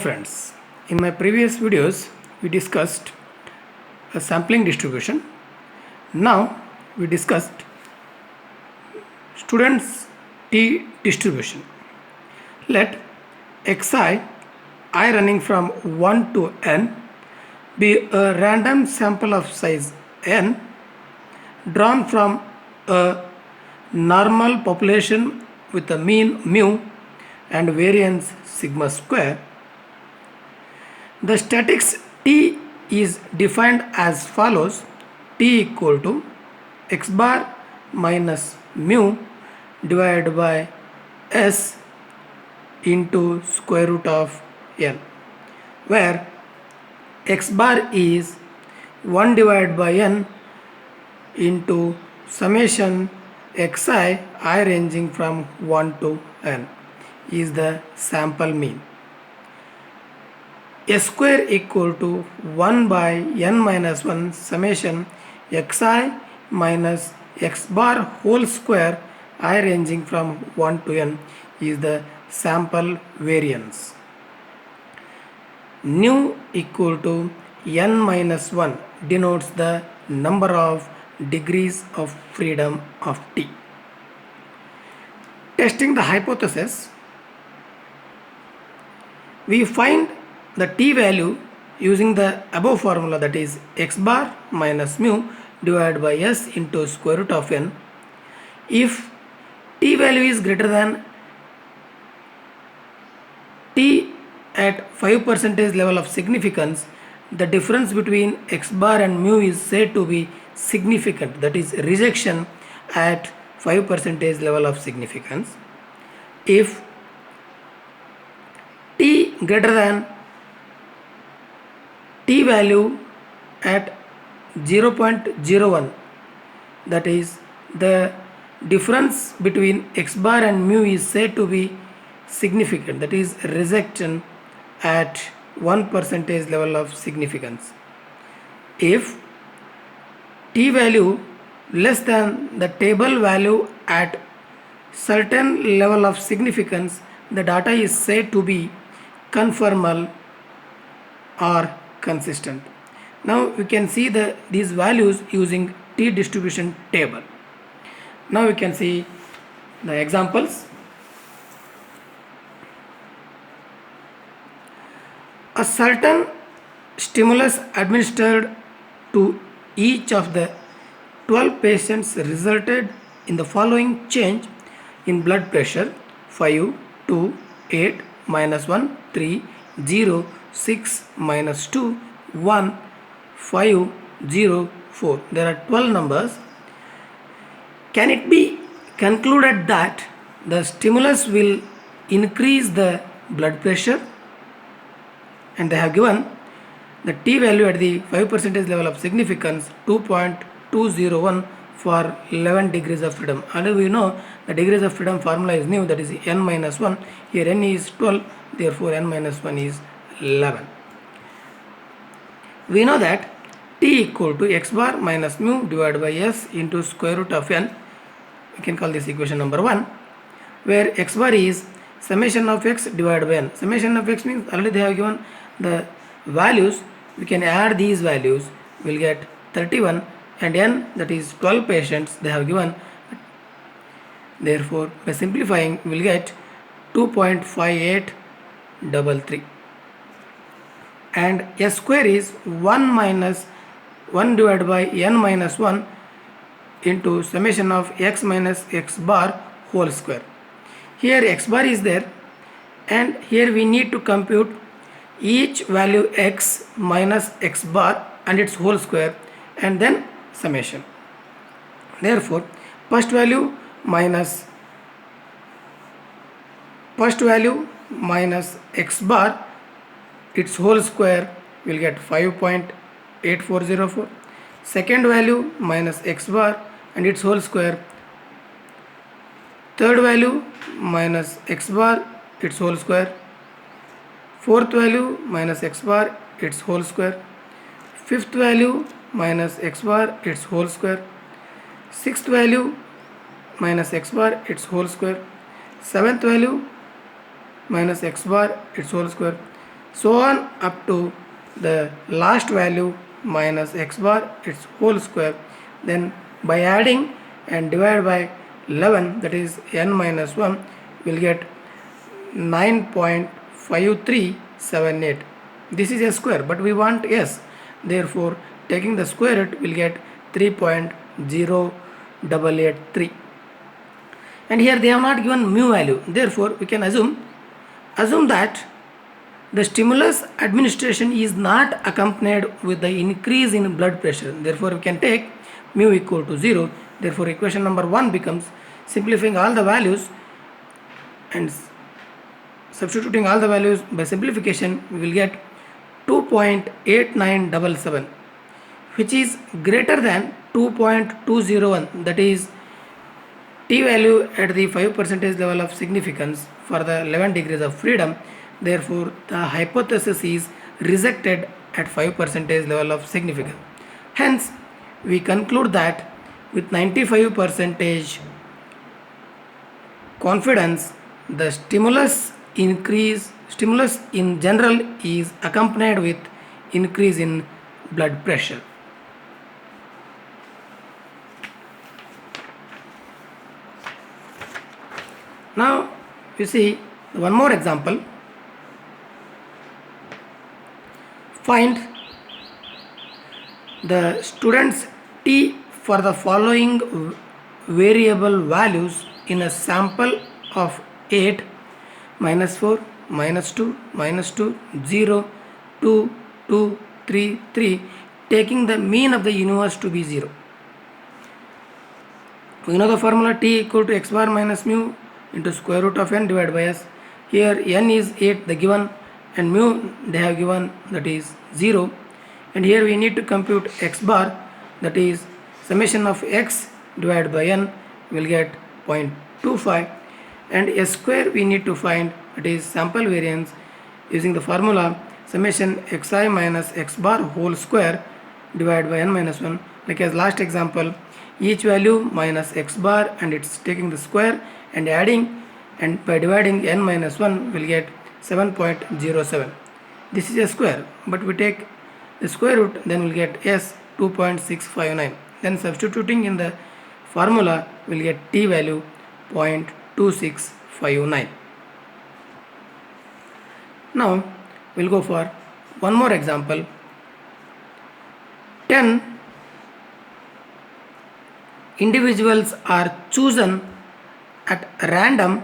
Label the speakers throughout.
Speaker 1: friends, in my previous videos we discussed a sampling distribution. Now we discussed students T distribution. Let xi, I running from 1 to n, be a random sample of size n drawn from a normal population with a mean mu and variance sigma square. The statics T is defined as follows: T equal to x bar minus mu divided by S into square root of n, where x bar is 1 divided by n into summation xi, I ranging from 1 to n, is the sample mean. S square equal to 1 by n minus 1 summation xi minus x bar whole square, I ranging from 1 to n, is the sample variance. Nu equal to n minus 1 denotes the number of degrees of freedom of T. Testing the hypothesis, we find the T value using the above formula, that is x bar minus mu divided by S into square root of n. If T value is greater than T at 5% level of significance, the difference between x bar and mu is said to be significant, that is rejection at 5% level of significance. If T greater than T value at 0.01, that is the difference between x bar and mu is said to be significant, that is rejection at 1% level of significance. If T value less than the table value at certain level of significance, the data is said to be conformal or consistent. Now we can see these values using T distribution table. Now we can see the examples. A certain stimulus administered to each of the 12 patients resulted in the following change in blood pressure: 5, 2, 8, minus 1, 3, 0, 6, minus 2, 1, 5, 0, 4. There are 12 numbers. Can it be concluded that the stimulus will increase the blood pressure? And they have given the T value at the 5% level of significance 2.201 for 11 degrees of freedom. And we know the degrees of freedom formula is new, that is n minus 1. Here n is 12, therefore n minus 1 is 11. We know that T equal to x bar minus mu divided by S into square root of n. We can call this equation number 1, where x bar is summation of x divided by n. Summation of x means already they have given the values. We can add these values, we will get 31, and n, that is 12 patients they have given. Therefore by simplifying we will get 2.5833, and S square is 1 minus 1 divided by n minus 1 into summation of x minus x bar whole square. Here x bar is there, and here we need to compute each value x minus x bar and its whole square, and then summation. Therefore first value minus x bar its whole square will get 5.8404. Second value minus x bar and its whole square. Third value minus x bar its whole square. Fourth value minus x bar its whole square. Fifth value minus x bar its whole square. Sixth value minus x bar its whole square. Seventh value minus x bar its whole square. so on up to the last value minus x bar its whole square. Then by adding and divide by 11, that is n minus 1, will get 9.5378. This is a square, but we want s. Therefore, taking the square root will get 3.0883. And here they have not given mu value. Therefore, we can assume that the stimulus administration is not accompanied with the increase in blood pressure. Therefore, we can take mu equal to 0. Therefore, equation number 1 becomes, simplifying all the values and substituting all the values by simplification, we will get 2.8977, which is greater than 2.201, that is t value at the 5% level of significance for the 11 degrees of freedom. Therefore, the hypothesis is rejected at 5% level of significance. Hence, we conclude that with 95% confidence, the stimulus in general is accompanied with increase in blood pressure. Now you see one more example. Find the students t for the following variable values in a sample of 8, -4, -2, -2, 0, 2, 2, 3, 3, taking the mean of the universe to be 0. We know the formula t equal to x bar minus mu into square root of n divided by s. Here n is 8, the given, and mu they have given, that is 0. And here we need to compute x bar, that is summation of x divided by n will get 0.25, and s square we need to find, that is sample variance, using the formula summation xi minus x bar whole square divided by n minus 1. Like as last example, each value minus x bar and it's taking the square and adding, and by dividing n minus 1 will get 7.07. This is a square, but we take the square root, then we'll get s 2.659. Then substituting in the formula we'll get t value 0.2659. Now we'll go for one more example. 10 individuals are chosen at random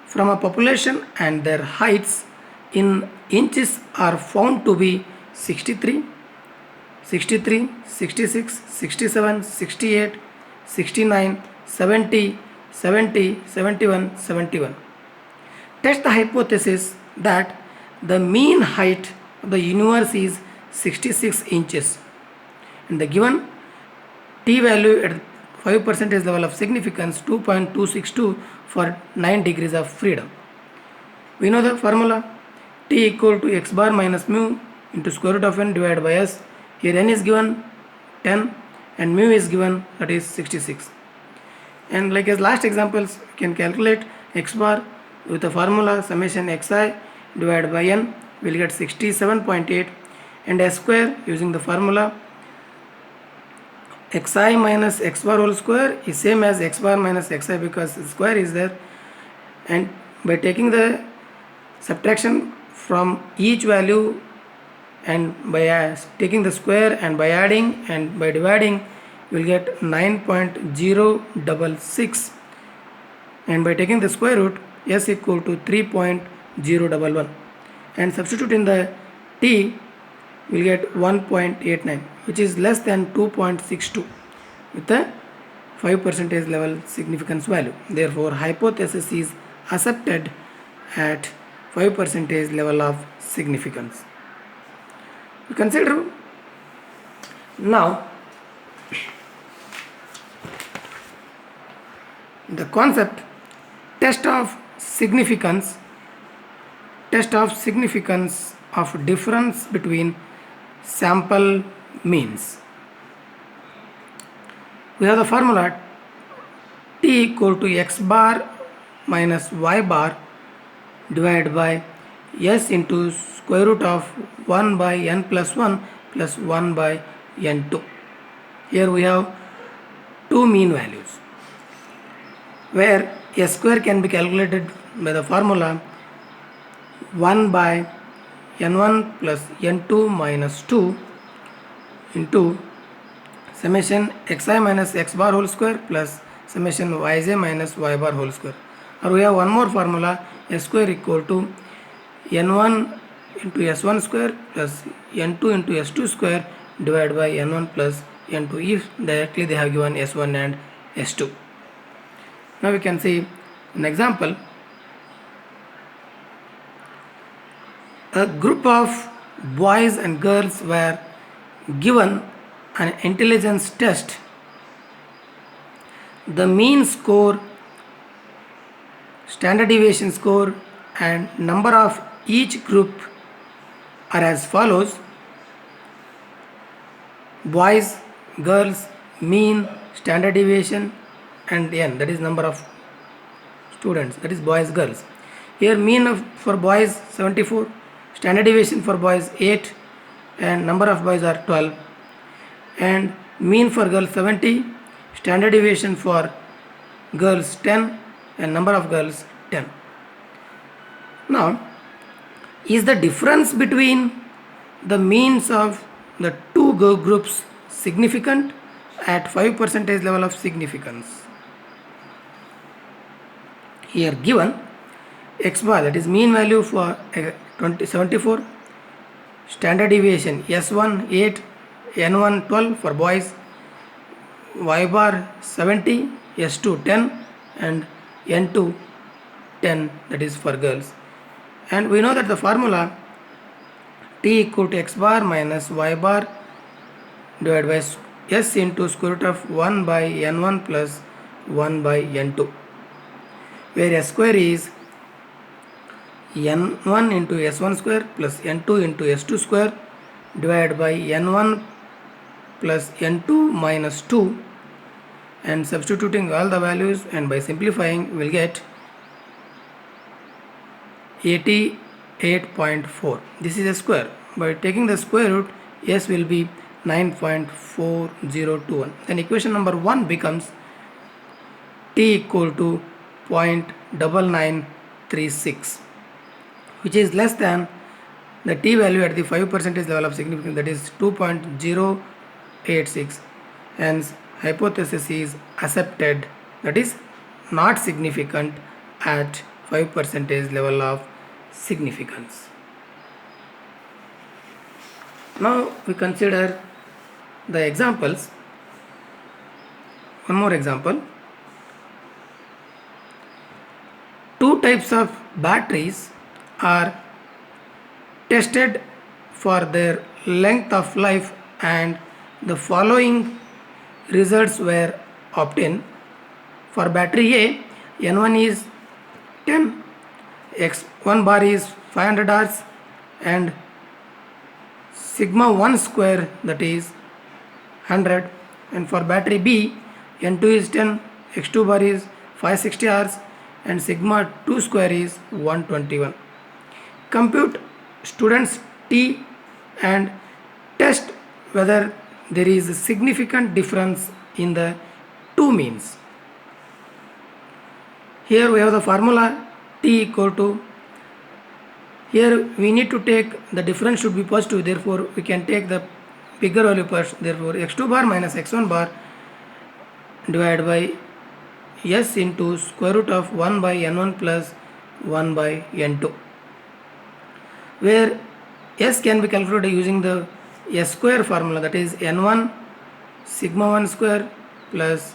Speaker 1: from a population, and their heights in inches are found to be 63, 63, 66, 67, 68, 69, 70, 70, 71, 71. Test the hypothesis that the mean height of the universe is 66 inches, and the given t value at 5% level of significance 2.262 for 9 degrees of freedom. We know the formula t equal to x bar minus mu into square root of n divided by s. Here n is given 10 and mu is given, that is 66. And like as last examples, you can calculate x bar with the formula summation xi divided by n will get 67.8, and s square using the formula xi minus x bar whole square is same as x bar minus xi because the square is there, and by taking the subtraction from each value and by taking the square and by adding and by dividing you will get 9.066, and by taking the square root s equal to 3.011, and substitute in the t will get 1.89, which is less than 2.62 with the 5% level significance value. Therefore, hypothesis is accepted at 5% level of significance. We consider now the concept test of significance of difference between sample means. We have the formula t equal to x bar minus y bar divided by s into square root of 1 by n plus 1 plus 1 by n2. Here we have two mean values, where s square can be calculated by the formula 1 by n1 plus n2 minus 2 into summation xi minus x bar whole square plus summation yj minus y bar whole square. Or we have one more formula, s square equal to n1 into s1 square plus n2 into s2 square divided by n1 plus n2, if directly they have given s1 and s2. Now we can see an example. A group of boys and girls were given an intelligence test. The mean score, standard deviation score, and number of each group are as follows: boys, girls, mean, standard deviation, and n, that is number of students, that is boys, girls. Here mean for boys 74, standard deviation for boys 8, and number of boys are 12, and mean for girls 70, standard deviation for girls 10, and number of girls 10. Now, is the difference between the means of the two groups significant at 5% level of significance? Here given x bar, that is mean value for 74, standard deviation s1 8, n1 12 for boys, y bar 70, s2 10, and n2 10, that is for girls. And we know that the formula t equal to x bar minus y bar divided by s into square root of 1 by n1 plus 1 by n2, where s square is n1 into s1 square plus n2 into s2 square divided by n1 plus n2 minus 2, and substituting all the values and by simplifying we'll get 88.4. This is a square. By taking the square root, s will be 9.4021. Then equation number 1 becomes t equal to 0.9936, which is less than the t value at the 5% level of significance, that is 2.086. Hence hypothesis is accepted, that is not significant at 5% level of significance. Now we consider the examples. One more example. Two types of batteries are tested for their length of life, and the following results were obtained. For battery A, n1 is 10, x1 bar is 500 hours, and sigma 1 square, that is 100. And for battery B, n2 is 10, x2 bar is 560 hours, and sigma 2 square is 121. Compute students T and test whether there is a significant difference in the two means. Here we have the formula T equal to, here we need to take the difference should be positive, therefore we can take the bigger value first. Therefore x2 bar minus x1 bar divided by s into square root of 1 by n1 plus 1 by n2, where s can be calculated using the s square formula, that is n1 sigma 1 square plus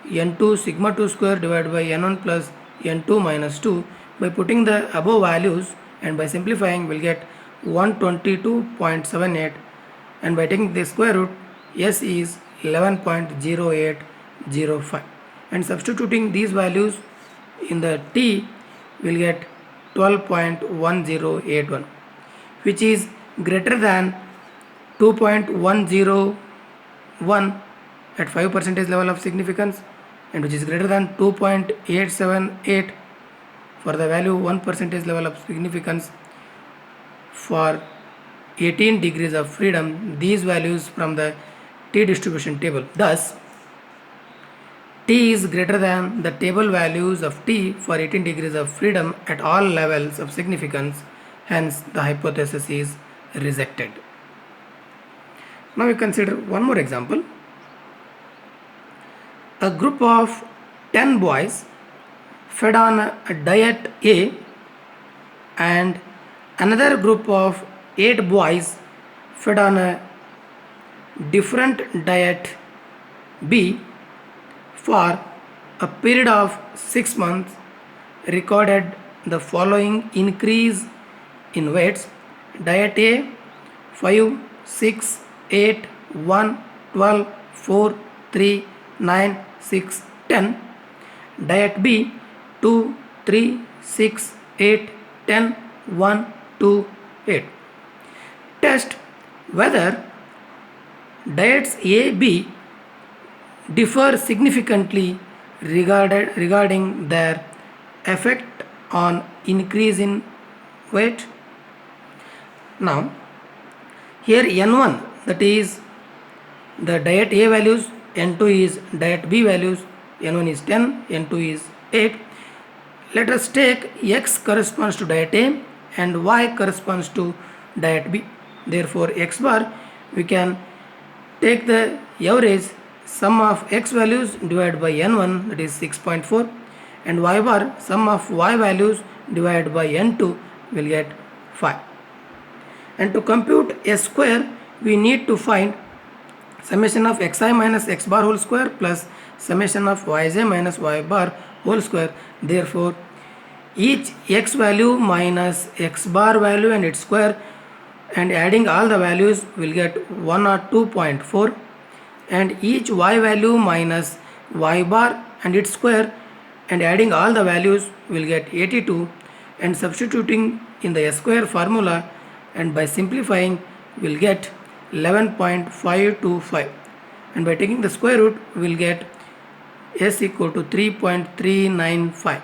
Speaker 1: n2 sigma 2 square divided by n1 plus n2 minus 2. By putting the above values and by simplifying we'll get 122.78, and by taking the square root, s is 11.0805, and substituting these values in the t we'll get 12.1081, which is greater than 2.101 at 5% level of significance, and which is greater than 2.878 for the value 1% level of significance. for 18 degrees of freedom these values from the t distribution table. Thus, t is greater than the table values of t for 18 degrees of freedom at all levels of significance. Hence, the hypothesis is rejected. Now we consider one more example. A group of 10 boys fed on a diet A and another group of 8 boys fed on a different diet B for a period of 6 months recorded the following increase in weights: diet A 5, 6, 8, 1, 12, 4, 3, 9, 6, 10. Diet B 2, 3, 6, 8, 10, 1, 2, 8. Test whether diets A, B differ significantly regarding their effect on increase in weight. Now, here N1, that is the diet A values, N2 is diet B values, N1 is 10, N2 is 8. Let us take X corresponds to diet A and Y corresponds to diet B. Therefore, X bar we can take the average sum of X values divided by N1, that is 6.4, and Y bar sum of Y values divided by N2 will get 5. And to compute S square, we need to find summation of xi minus x bar whole square plus summation of yj minus y bar whole square. Therefore, each x value minus x bar value and its square and adding all the values will get 102.4, and each y value minus y bar and its square and adding all the values will get 82, and substituting in the S square formula and by simplifying will get 11.525, and by taking the square root will get S equal to 3.395,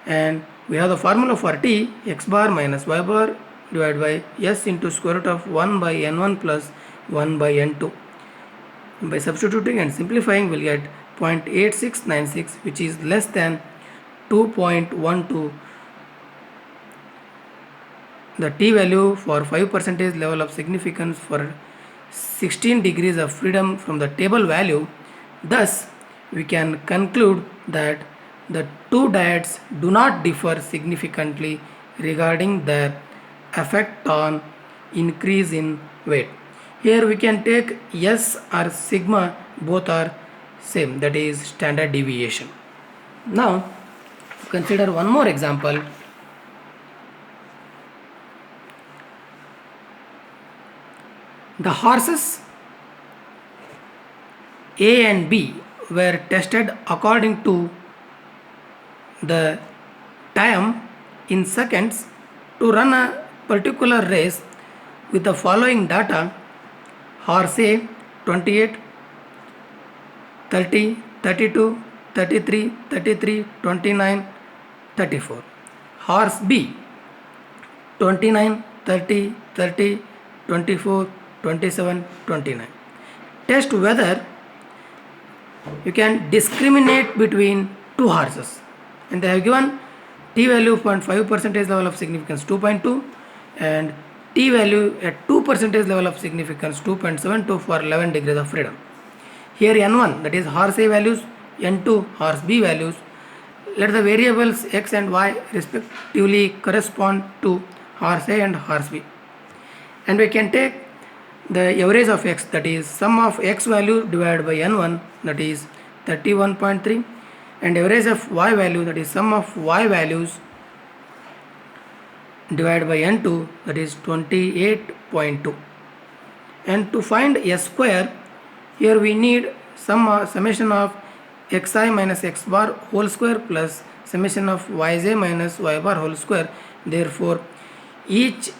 Speaker 1: and we have the formula for t: x bar minus y bar divided by S into square root of 1 by n1 plus 1 by n2. By substituting and simplifying we'll get 0.8696, which is less than 2.12. The t value for 5% level of significance for 16 degrees of freedom from the table value. Thus, we can conclude that the two diets do not differ significantly regarding their effect on increase in weight. Here we can take S or sigma, both are same, that is standard deviation. Now, consider one more example. The horses A and B were tested according to the time in seconds to run a particular race with the following data: horse A 28, 30, 32, 33, 33, 29, 34. Horse B 29, 30, 30, 24, 27, 29. Test whether you can discriminate between two horses, and they have given t value 0.5% level of significance 2.2 and t value at 2% level of significance 2.72 for 11 degrees of freedom. Here N1, that is horse A values, N2 horse B values. Let the variables x and y respectively correspond to horse A and horse B, and we can take the average of x, that is sum of x value divided by n1, that is 31.3, and average of y value, that is sum of y values divided by n2, that is 28.2. And to find S square, here we need summation of xi minus x bar whole square plus summation of yj minus y bar whole square. Therefore, each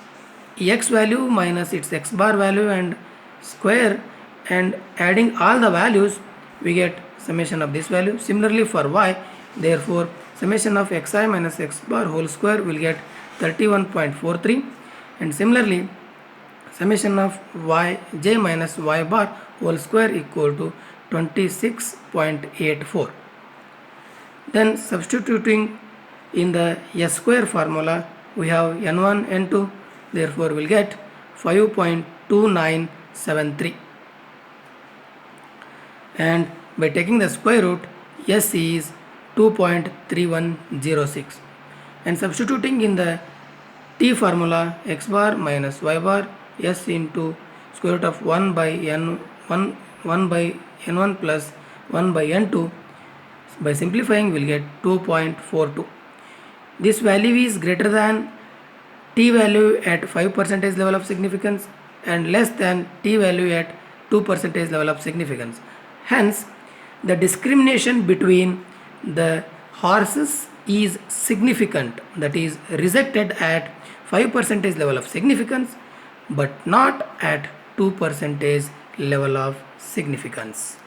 Speaker 1: x value minus its x bar value and square and adding all the values we get summation of this value. Similarly for y, therefore summation of xi minus x bar whole square will get 31.43, And similarly, summation of yj minus y bar whole square equal to 26.84. Then substituting in the s square formula, we have n1 n2, therefore we'll get 5.2973. And by taking the square root, s is 2.3106. And substituting in the t formula, x bar minus y bar s into square root of 1 by n1 by n1 plus 1 by n2. By simplifying, we'll get 2.42. This value is greater than t value at 5% level of significance and less than t value at 2% level of significance. Hence, the discrimination between the horses is significant, that is rejected at 5% level of significance but not at 2% level of significance.